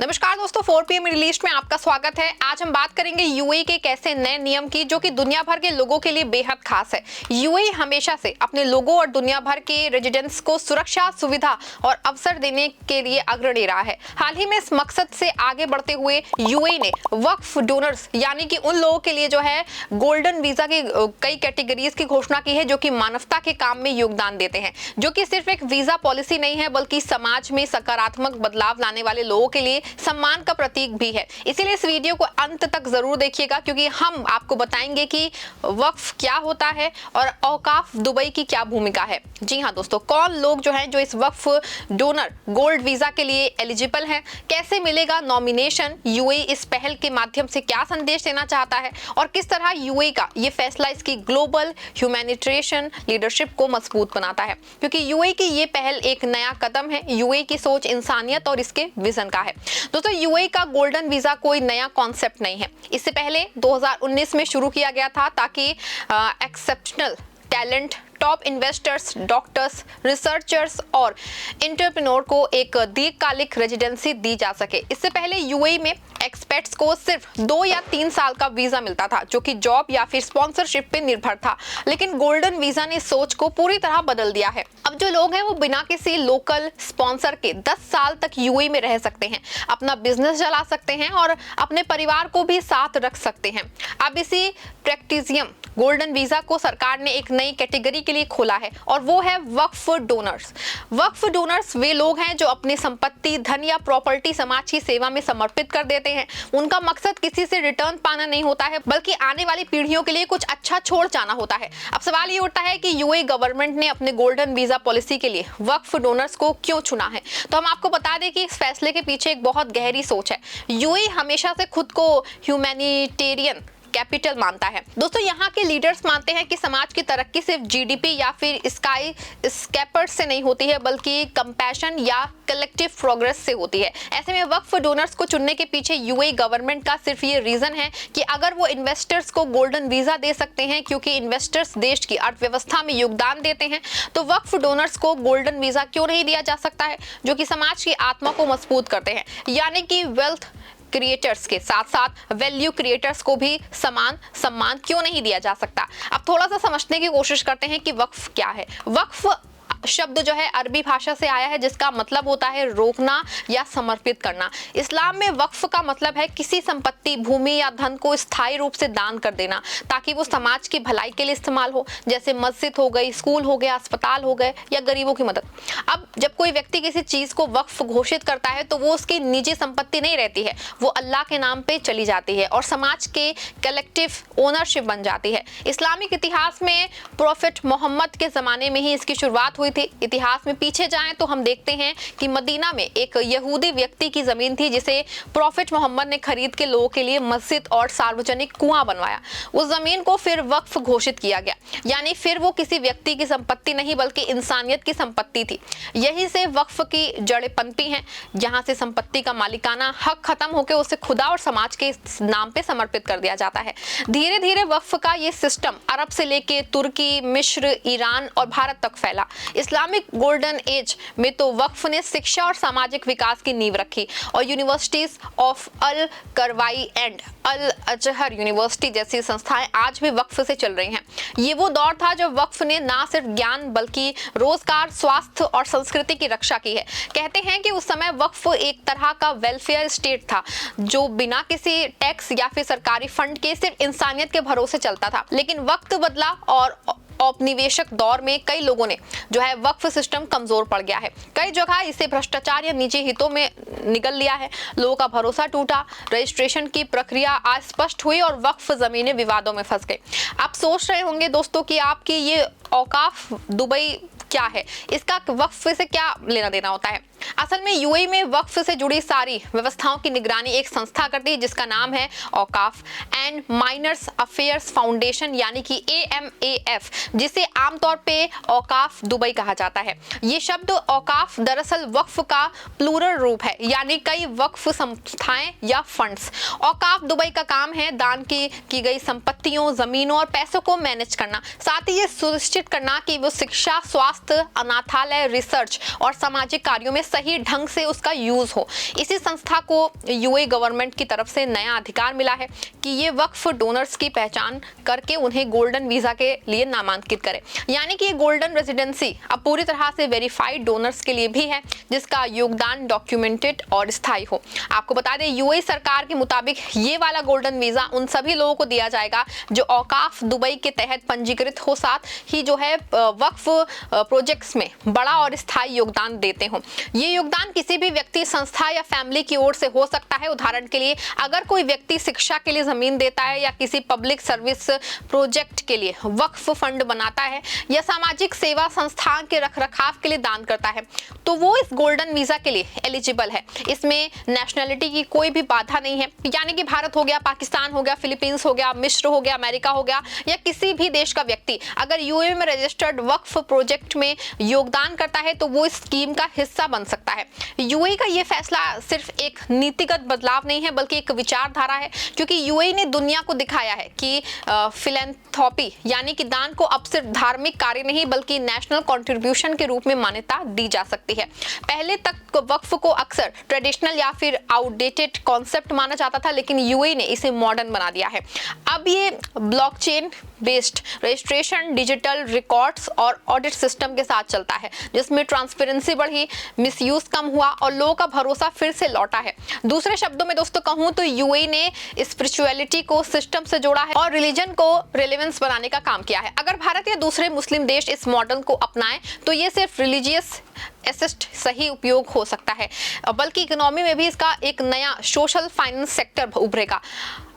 नमस्कार दोस्तों, 4 PM middle east में आपका स्वागत है। आज हम बात करेंगे यूएई के एक ऐसे नए नियम की जो कि दुनिया भर के लोगों के लिए बेहद खास है। यूएई हमेशा से अपने लोगों और दुनिया भर के रेजिडेंट्स को सुरक्षा, सुविधा और अवसर देने के लिए अग्रणी रहा है। हाल ही में इस मकसद से आगे बढ़ते हुए यूएई ने वक्फ डोनर्स यानी कि उन लोगों के लिए जो है गोल्डन वीजा की कई कैटेगरीज की घोषणा की है जो कि मानवता के काम में योगदान देते हैं, जो कि सिर्फ एक वीजा पॉलिसी नहीं है बल्कि समाज में सकारात्मक बदलाव लाने वाले लोगों के लिए सम्मान का प्रतीक भी है। इसीलिए इस वीडियो को अंत तक जरूर देखिएगा क्योंकि हम आपको बताएंगे कि वक्फ क्या होता है और औकाफ दुबई की क्या भूमिका है। जी हाँ दोस्तों, कौन लोग जो हैं जो इस वक्फ डोनर गोल्ड वीजा के लिए एलिजिबल हैं, कैसे मिलेगा नॉमिनेशन, यूएई इस पहल के माध्यम से क्या संदेश देना चाहता है और किस तरह यूएई का ये फैसला इसकी ग्लोबल ह्यूमैनिटेरियन लीडरशिप को मजबूत बनाता है, क्योंकि यूएई की ये पहल एक नया कदम है। यूएई की सोच इंसानियत और इसके विजन का है। दोस्तों, यूएई का गोल्डन वीजा कोई नया कॉन्सेप्ट नहीं है। इससे पहले 2019 में शुरू किया गया था ताकि exceptional talent, top investors, doctors, researchers और एंटरप्रेन्योर को एक दीर्घकालिक रेजिडेंसी दी जा सके। इससे पहले यूएई में एक्सपेट्स को सिर्फ 2 या 3 साल का वीजा मिलता था जो कि जॉब या फिर स्पॉन्सरशिप पे निर्भर था, लेकिन गोल्डन वीजा ने सोच को पूरी तरह बदल दिया है। अब जो लोग हैं वो बिना किसी लोकल स्पॉन्सर के 10 साल तक यूएई में रह सकते हैं, अपना बिजनेस चला सकते हैं और अपने परिवार को भी साथ रख सकते हैं। अब इसी प्रैक्टिसियम गोल्डन वीजा को सरकार ने एक नई कैटेगरी के लिए खोला है और वो है वक्फ डोनर्स। वक्फ डोनर्स वे लोग हैं जो अपनी संपत्ति, धन या प्रॉपर्टी समाज की सेवा में समर्पित कर देते हैं। उनका मकसद किसी से रिटर्न पाना नहीं होता है बल्कि आने वाली पीढ़ियों के लिए कुछ अच्छा छोड़ जाना होता है। अब सवाल ये उठता है कि यूएई गवर्नमेंट ने अपने गोल्डन वीजा पॉलिसी के लिए वक्फ डोनर्स को क्यों चुना है। तो हम आपको बता दें कि इस फैसले के पीछे एक बहुत गहरी सोच है। यूएई हमेशा से खुद को ह्यूमैनिटेरियन कैपिटल मानता है। दोस्तों, यहाँ के लीडर्स मानते हैं कि समाज की तरक्की सिर्फ जीडीपी या फिर स्काई स्कैपर्स से नहीं होती है बल्कि कंपैशन या कलेक्टिव प्रोग्रेस से होती है। ऐसे में वक्फ डोनर्स को चुनने के पीछे यूएई गवर्नमेंट का सिर्फ ये रीजन है कि अगर वो इन्वेस्टर्स को गोल्डन वीजा दे सकते हैं क्योंकि इन्वेस्टर्स देश की अर्थव्यवस्था में योगदान देते हैं, तो वक्फ डोनर्स को गोल्डन वीजा क्यों नहीं दिया जा सकता है जो कि समाज की आत्मा को मजबूत करते हैं। यानी कि वेल्थ क्रिएटर्स के साथ साथ वैल्यू क्रिएटर्स को भी समान सम्मान क्यों नहीं दिया जा सकता। अब थोड़ा सा समझने की कोशिश करते हैं कि वक्फ क्या है। वक्फ शब्द जो है अरबी भाषा से आया है जिसका मतलब होता है रोकना या समर्पित करना। इस्लाम में वक्फ का मतलब है किसी संपत्ति, भूमि या धन को स्थायी रूप से दान कर देना ताकि वो समाज की भलाई के लिए इस्तेमाल हो, जैसे मस्जिद हो गई, स्कूल हो गया, अस्पताल हो गए या गरीबों की मदद। अब जब कोई व्यक्ति किसी चीज को वक्फ घोषित करता है तो वो उसकी निजी संपत्ति नहीं रहती है, वो अल्लाह के नाम पे चली जाती है और समाज के कलेक्टिव ओनरशिप बन जाती है। इस्लामिक इतिहास में प्रॉफिट मोहम्मद के जमाने में ही इसकी शुरुआत हुई थी। इतिहास में पीछे जाएं तो हम देखते हैं कि मदीना में एक यहूदी व्यक्ति की जमीन थी जिसे प्रॉफिट मोहम्मद ने खरीद के लोगों के लिए मस्जिद और सार्वजनिक कुआं बनवाया। उस जमीन को फिर वक्फ घोषित किया गया, यानी फिर वो किसी व्यक्ति की संपत्ति नहीं बल्कि इंसानियत की संपत्ति थी। यही से वक्फ की जड़ें पनपी हैं, जहां से संपत्ति का मालिकाना हक खत्म होकर उसे खुदा और समाज के नाम पे समर्पित कर दिया जाता है। धीरे धीरे वक्फ का ये सिस्टम अरब से लेके तुर्की, मिस्र, ईरान और भारत तक फैला। इस्लामिक गोल्डन एज में तो वक्फ ने शिक्षा और सामाजिक विकास की नींव रखी और यूनिवर्सिटीज ऑफ अल करवाई एंड अल अजहर यूनिवर्सिटी जैसी संस्थाएं आज भी वक्फ से चल रही हैं। ये वो दौर था जब वक्फ ने ना सिर्फ ज्ञान बल्कि रोजगार, स्वास्थ्य और संस्कृति की रक्षा की है। कहते हैं कि उस समय वक्फ एक तरह का वेलफेयर स्टेट था जो बिना किसी टैक्स या फिर सरकारी फंड के सिर्फ इंसानियत के भरोसे चलता था। लेकिन वक्त बदला और औपनिवेशक दौर में कई लोगों ने जो है वक्फ सिस्टम कमजोर पड़ गया है। कई जगह इसे भ्रष्टाचार या निजी हितों में निगल लिया है। लोगों का भरोसा टूटा, रजिस्ट्रेशन की प्रक्रिया अस्पष्ट हुई और वक्फ जमीनें विवादों में फंस गई। आप सोच रहे होंगे दोस्तों कि आपकी ये औकाफ दुबई क्या है, इसका वक्फ से क्या लेना देना होता है। असल में यूएई में वक्फ से जुड़ी सारी व्यवस्थाओं की निगरानी एक संस्था करती है जिसका नाम है औकाफ एंड माइनर्स अफेयर्स फाउंडेशन यानी कि AMAF, जिसे आमतौर पे औकाफ दुबई कहा जाता है। ये शब्द औकाफ दरअसल वक्फ का प्लूरल रूप है, यानी कई वक्फ संस्थाएं या फंड्स। औकाफ दुबई का काम है दान की गई संपत्तियों, जमीनों और पैसों को मैनेज करना, साथ ही ये सुनिश्चित करना कि वो शिक्षा, स्वास्थ्य, अनाथालय, रिसर्च और सामाजिक कार्यों में सही ढंग से उसका यूज हो। इसी संस्था को यूएई गवर्नमेंट की तरफ से नया अधिकार मिला है कि ये वक्फ डोनर्स की पहचान करके उन्हें गोल्डन वीजा के लिए नामांकित करे। यानी कि ये गोल्डन रेजिडेंसी अब पूरी तरह से वेरीफाइड डोनर्स के लिए भी है जिसका योगदान डॉक्यूमेंटेड और स्थायी हो। आपको बता दें यूएई सरकार के मुताबिक ये वाला गोल्डन वीजा उन सभी लोगों को दिया जाएगा जो औकाफ दुबई के तहत पंजीकृत हो, साथ ही जो है वक्फ प्रोजेक्ट्स में बड़ा और स्थायी योगदान देते हो। ये योगदान किसी भी व्यक्ति, संस्था या फैमिली की ओर से हो सकता है। उदाहरण के लिए अगर कोई व्यक्ति शिक्षा के लिए जमीन देता है या किसी पब्लिक सर्विस प्रोजेक्ट के लिए वक्फ फंड बनाता है या सामाजिक सेवा संस्थान के रखरखाव के लिए दान करता है तो वो इस गोल्डन वीजा के लिए एलिजिबल है। इसमें नेशनलिटी की कोई भी बाधा नहीं है, यानी कि भारत हो गया, पाकिस्तान हो गया, फिलीपींस हो गया, मिस्र हो गया, अमेरिका हो गया या किसी भी देश का व्यक्ति अगर यूएई में रजिस्टर्ड वक्फ प्रोजेक्ट में योगदान करता है तो वो इस स्कीम का हिस्सा बन सकता है। यूएई का ये फैसला सिर्फ एक नीतिगत बदलाव नहीं है बल्कि एक विचारधारा है, क्योंकि यूएई ने दुनिया को दिखाया है कि फिलैंथ्रोपी यानी कि दान को अब सिर्फ धार्मिक कार्य नहीं बल्कि नेशनल कंट्रीब्यूशन के रूप में मान्यता दी जा सकती है। पहले तक वक्फ को अक्सर ट्रेडिशनल या फिर आउटडेटेड कॉन्सेप्ट माना जाता था, लेकिन यूएई ने इसे मॉडर्न बना दिया है। अब ये blockchain based registration, digital records और ऑडिट सिस्टम के साथ चलता है जिसमें ट्रांसपेरेंसी बढ़ी, मिसयूज कम हुआ और लोगों का भरोसा फिर से लौटा है। दूसरे शब्दों में दोस्तों कहूं तो यूएई ने स्पिरिचुअलिटी को सिस्टम से जोड़ा है और रिलीजन को रिलेवेंस बनाने का काम किया है। अगर भारत या दूसरे मुस्लिम देश इस मॉडल को अपनाएं तो ये सिर्फ रिलीजियस एसेट सही उपयोग हो सकता है बल्कि इकोनॉमी में भी इसका एक नया सोशल फाइनेंस सेक्टर उभरेगा।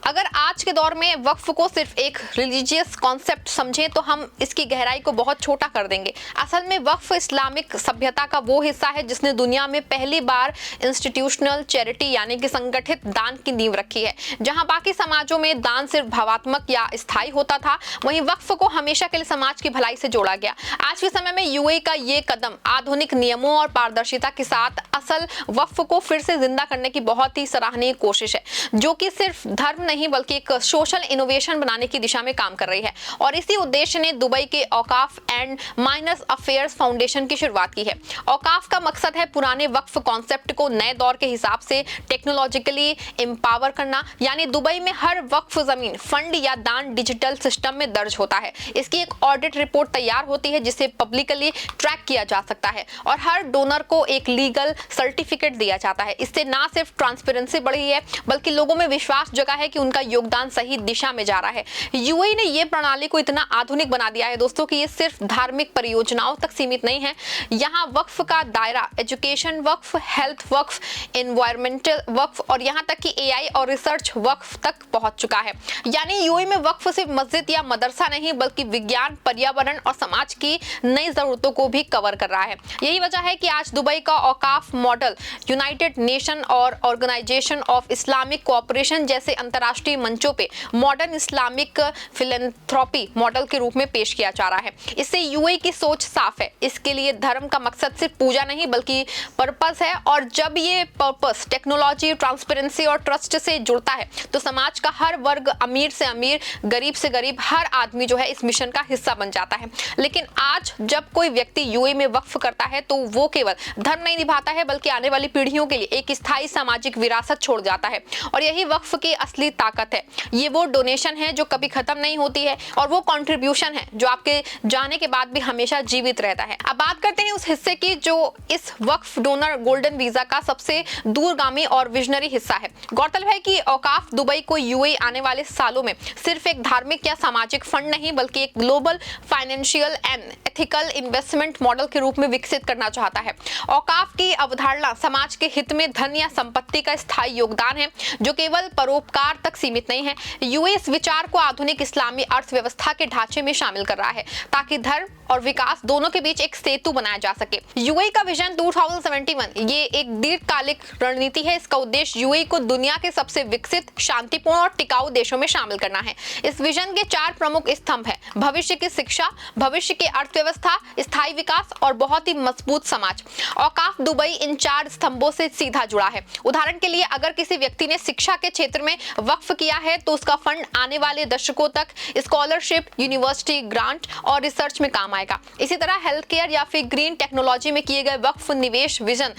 अगर आज के दौर में वक्फ को सिर्फ एक रिलीजियस कॉन्सेप्ट समझें तो हम इसकी गहराई को बहुत छोटा कर देंगे। असल में वक्फ इस्लामिक सभ्यता का वो हिस्सा है जिसने दुनिया में पहली बार इंस्टीट्यूशनल चैरिटी यानी कि संगठित दान की नींव रखी है। जहां बाकी समाजों में दान सिर्फ भावात्मक या स्थायी होता था, वहीं वक्फ को हमेशा के लिए समाज की भलाई से जोड़ा गया। आज के समय में यूएई का ये कदम आधुनिक नियमों और पारदर्शिता के साथ असल वक्फ को फिर से जिंदा करने की बहुत ही सराहनीय कोशिश है, जो कि सिर्फ धर्म नहीं बल्कि एक सोशल इनोवेशन बनाने की दिशा में काम कर रही है। और इसी उद्देश्य ने दुबई के औकाफ एंड माइनस अफेयर्स फाउंडेशन की शुरुआत की है। औकाफ का मकसद है पुराने वक्फ कॉन्सेप्ट को नए दौर के हिसाब से टेक्नोलॉजिकली एम्पावर करना, यानी दुबई में हर वक्फ जमीन, फंड या दान डिजिटल सिस्टम में दर्ज होता है। इसकी एक ऑडिट रिपोर्ट तैयार होती है जिसे पब्लिकली ट्रैक किया जा सकता है और हर डोनर को एक लीगल सर्टिफिकेट दिया जाता है। इससे ना सिर्फ ट्रांसपेरेंसी बढ़ी है बल्कि लोगों में विश्वास जगा है कि उनका योगदान सही दिशा में जा रहा है। यूएई ने ये प्रणाली को इतना आधुनिक बना दिया है दोस्तों कि ये सिर्फ धार्मिक परियोजनाओं तक सीमित नहीं है। यहाँ वक्फ का दायरा एजुकेशन वक्फ, हेल्थ वक्फ, एनवायरमेंटल वक्फ और यहाँ तक कि एआई और रिसर्च वक्फ तक पहुंच चुका है। यानी यूएई में वक्फ सिर्फ मस्जिद या मदरसा नहीं बल्कि विज्ञान, पर्यावरण और समाज की नई जरूरतों को भी कवर कर रहा है। यही वजह है कि आज दुबई का औकाफ मॉडल यूनाइटेड नेशन और ऑर्गेनाइजेशन ऑफ इस्लामिक कोऑपरेशन जैसे अंतर्राष्ट्रीय मंचों पे मॉडर्न इस्लामिक फिलैंथ्रोपी मॉडल के रूप में पेश किया जा रहा है। इससे यूएई की सोच साफ है, इसके लिए धर्म का मकसद सिर्फ पूजा नहीं बल्कि पर्पस है और जब ये पर्पस टेक्नोलॉजी, ट्रांसपेरेंसी और ट्रस्ट से जुड़ता है तो समाज का हर वर्ग, अमीर से अमीर, गरीब से गरीब, हर आदमी जो है इस मिशन का हिस्सा बन जाता है। लेकिन आज जब कोई व्यक्ति यूएई में वक्फ करता है तो वो केवल धर्म नहीं निभाता है बल्कि आने वाली पीढ़ियों के लिए एक स्थायी सामाजिक विरासत छोड़ जाता है और यही वक्फ की असली ताकत है। ये वो डोनेशन है जो कभी खत्म नहीं होती है और वो कंट्रीब्यूशन है जो आपके जाने के बाद भी हमेशा जीवित रहता है। अब बात करते हैं उस हिस्से की जो इस वक्फ डोनर गोल्डन वीजा का सबसे दूरगामी और विजनरी हिस्सा है। गौरतलब है कि औकाफ दुबई को यूएई आने वाले सालों में सिर्फ एक धार्मिक या सामाजिक फंड नहीं बल्कि एक global financial and ethical investment model के रूप में विकसित करना चाहता है। औकाफ की अवधारणा समाज के हित में धन या संपत्ति का स्थायी योगदान है जो केवल परोपकार तक सीमित नहीं है। यूएई इस विचार को आधुनिक इस्लामी अर्थव्यवस्था के ढांचे में शामिल कर रहा है ताकि धर्म और विकास दोनों के बीच एक सेतु बनाया जा सके। यूएई का विजन 2071 ये एक दीर्घकालिक रणनीति है। इसका उद्देश्य यूएई को दुनिया के सबसे विकसित, शांतिपूर्ण और टिकाऊ देशों में शामिल करना है। इस विजन के 4 प्रमुख स्तंभ हैं: भविष्य की शिक्षा, भविष्य की अर्थव्यवस्था, स्थायी विकास और बहुत ही मजबूत समाज। औकाफ दुबई इन 4 स्तंभों से सीधा जुड़ा है। उदाहरण के लिए अगर किसी व्यक्ति ने शिक्षा के क्षेत्र में वक्फ किया है तो उसका फंड आने वाले दशकों तक स्कॉलरशिप, यूनिवर्सिटी ग्रांट और रिसर्च में काम आएगा। इसी तरह हेल्थ केयर या फिर ग्रीन टेक्नोलॉजी में किए गए वक्फ निवेश विजन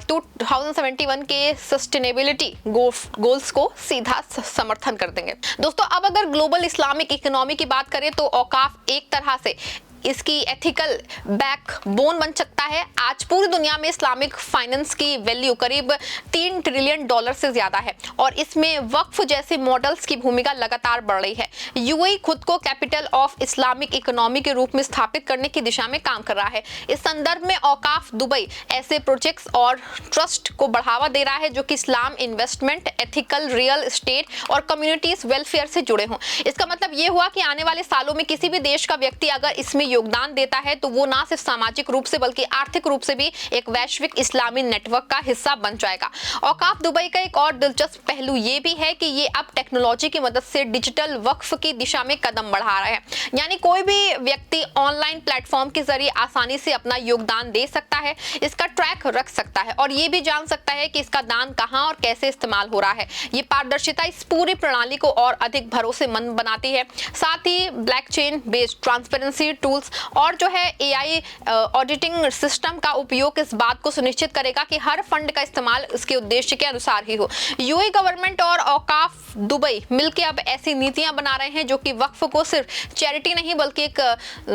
2071 के सस्टेनेबिलिटी गोल्स को सीधा समर्थन कर देंगे। दोस्तों, अब अगर ग्लोबल इस्लामिक इकोनॉमी की बात करें तो औकाफ एक तरह से इसकी एथिकल बैकबोन बन सकता है। आज पूरी दुनिया में इस्लामिक फाइनेंस की वैल्यू करीब $3 ट्रिलियन से ज्यादा है और इसमें वक्फ जैसे मॉडल्स की भूमिका लगातार बढ़ रही है। यूएई खुद को कैपिटल ऑफ इस्लामिक इकोनॉमी के रूप में स्थापित करने की दिशा में काम कर रहा है। इस संदर्भ में औकाफ दुबई ऐसे प्रोजेक्ट्स और ट्रस्ट को बढ़ावा दे रहा है जो कि इस्लाम, इन्वेस्टमेंट, एथिकल रियल एस्टेट और कम्युनिटीज वेलफेयर से जुड़े हों। इसका मतलब ये हुआ कि आने वाले सालों में किसी भी देश का व्यक्ति अगर इसमें योगदान देता है तो वो ना सिर्फ सामाजिक रूप से बल्कि आर्थिक रूप से भी एक वैश्विक इस्लामी नेटवर्क का हिस्सा बन जाएगा। औकाफ दुबई का एक और दिलचस्प पहलू ये भी है कि ये अब टेक्नोलॉजी की मदद से डिजिटल वक्फ की दिशा में कदम बढ़ा रहा है। यानी कोई भी व्यक्ति ऑनलाइन प्लेटफॉर्म के जरिए आसानी से अपना योगदान दे सकता है, इसका ट्रैक रख सकता है और ये भी जान सकता है कि इसका दान कहां और कैसे इस्तेमाल हो रहा है। ये पारदर्शिता इस पूरी प्रणाली को और अधिक भरोसेमंद बनाती है। साथ ही ब्लॉकचेन बेस्ड ट्रांसपेरेंसी टूल्स और जो है एआई ऑडिटिंग सिस्टम का उपयोग इस बात को सुनिश्चित करेगा कि हर फंड का इस्तेमाल उसके उद्देश्य के अनुसार ही हो। यूएई गवर्नमेंट और औकाफ दुबई मिलकर अब ऐसी नीतियां बना रहे हैं जो कि वक्फ को सिर्फ चैरिटी नहीं बल्कि एक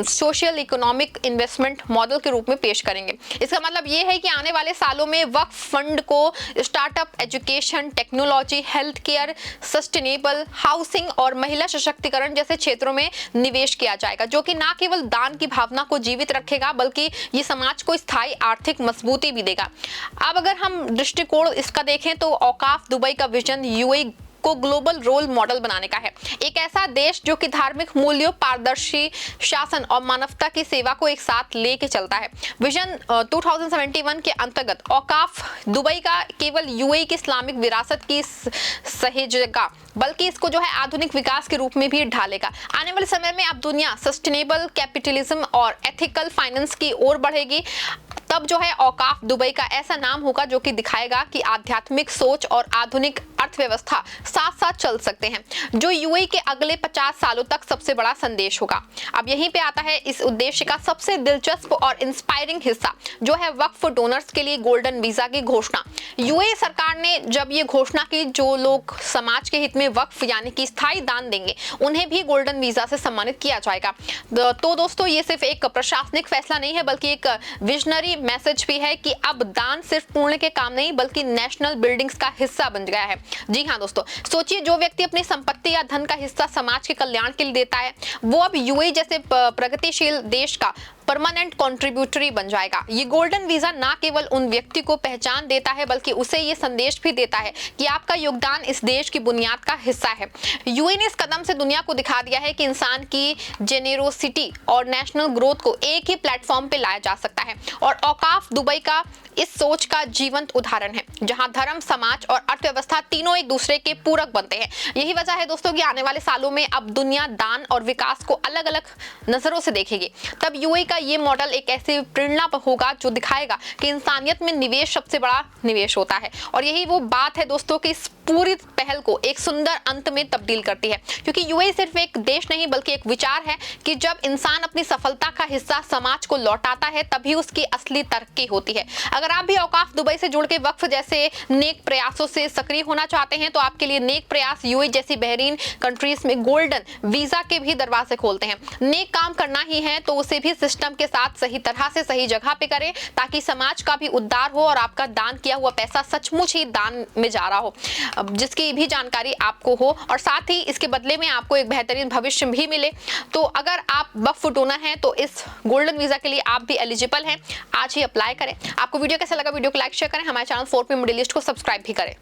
सोशल इकोनॉमिक इन्वेस्टमेंट मॉडल के रूप में पेश करेंगे। इसका मतलब ये है कि आने वाले सालों में वक्फ फंड को startup, education, technology, health care, sustainable housing और महिला सशक्तिकरण जैसे क्षेत्रों में निवेश किया जाएगा, जो कि न केवल दान की भावना को जीवित रखेगा बल्कि ये समाज को स्थायी आर्थिक मजबूती भी देगा। अब अगर हम दृष्टिकोण इसका देखें तो औकाफ दुबई का विजन यूएई को ग्लोबल रोल मॉडल बनाने का है। एक ऐसा देश जो कि धार्मिक मूल्यों, पारदर्शी शासन और मानवता की सेवा को एक साथ लेके चलता है। विजन 2071 के अंतर्गत औकाफ दुबई का केवल यूएई की इस्लामिक विरासत की सहेजेगा बल्कि इसको जो है आधुनिक विकास के रूप में भी ढालेगा। आने वाले समय में अब दुनिया सस्टेनेबल कैपिटलिज्म और एथिकल फाइनेंस की ओर बढ़ेगी। तब जो है औकाफ दुबई का ऐसा नाम होगा जो कि दिखाएगा कि आध्यात्मिक सोच और आधुनिक अर्थव्यवस्था साथ साथ चल सकते हैं, जो यूएई के अगले 50 सालों तक सबसे बड़ा संदेश होगा। अब यहीं पे आता है इस उद्देश्य का सबसे दिलचस्प और इंस्पायरिंग हिस्सा, जो है वक्फ डोनर्स के लिए गोल्डन वीजा की घोषणा। यूएई सरकार ने जब ये घोषणा की जो लोग समाज के हित में वक्फ यानी कि स्थायी दान देंगे उन्हें भी गोल्डन वीजा से सम्मानित किया जाएगा। तो दोस्तों, ये सिर्फ एक प्रशासनिक फैसला नहीं है बल्कि एक विजनरी मैसेज भी है कि अब दान सिर्फ पुण्य के काम नहीं बल्कि नेशनल बिल्डिंग्स का हिस्सा बन गया है। जी हाँ दोस्तों, सोचिए जो व्यक्ति अपनी संपत्ति या धन का हिस्सा समाज के कल्याण के लिए देता है वो अब यूएई जैसे प्रगतिशील देश का परमानेंट कंट्रीब्यूटरी बन जाएगा। ये गोल्डन वीजा ना केवल उन व्यक्ति को पहचान देता है बल्कि उसे ये संदेश भी देता है कि आपका योगदान इस देश की बुनियाद का हिस्सा है। यूएई ने इस कदम से दुनिया को दिखा दिया है कि इंसान की जेनेरोसिटी और नेशनल ग्रोथ को एक ही प्लेटफॉर्म पे लाया जा सकता है और औकाफ दुबई का इस सोच का जीवंत उदाहरण है, जहां धर्म, समाज और अर्थव्यवस्था तीनों एक दूसरे के पूरक बनते हैं। यही वजह है दोस्तों कि आने वाले सालों में अब दुनिया दान और विकास को अलग अलग नजरों से देखेगी। तब यूएई का ये मॉडल एक ऐसी प्रेरणा होगा जो दिखाएगा कि इंसानियत में निवेश सबसे बड़ा निवेश होता है। और यही वो बात है दोस्तों कि इस पूरी पहल को एक सुंदर अंत में तब्दील करती है, क्योंकि यूएई सिर्फ एक देश नहीं बल्कि एक विचार है कि जब इंसान अपनी सफलता का हिस्सा समाज को लौटाता है तभी उसकी असली तरक्की होती है। अगर आप भी औकाफ दुबई से जुड़ के वक्फ जैसे नेक प्रयासों से सक्रिय होना चाहते हैं तो आपके लिए नेक प्रयास यूएई जैसी बेहतरीन कंट्रीज में गोल्डन वीजा के भी दरवाजे खोलते हैं। नेक काम करना ही है तो उसे भी सिस्टम के साथ सही तरह से सही जगह पे करें ताकि समाज का भी उद्धार हो और आपका दान किया हुआ पैसा सचमुच ही दान में जा रहा हो, जिसकी भी जानकारी आपको हो और साथ ही इसके बदले में आपको एक बेहतरीन भविष्य भी मिले। तो अगर आप वक्फ डोनर हैं तो इस गोल्डन वीजा के लिए आप भी एलिजिबल हैं। आज ही अप्लाई करें। आपको वीडियो कैसा लगा? वीडियो को लाइक शेयर करें, हमारे चैनल 4P मिडिल ईस्ट को सब्सक्राइब भी करें।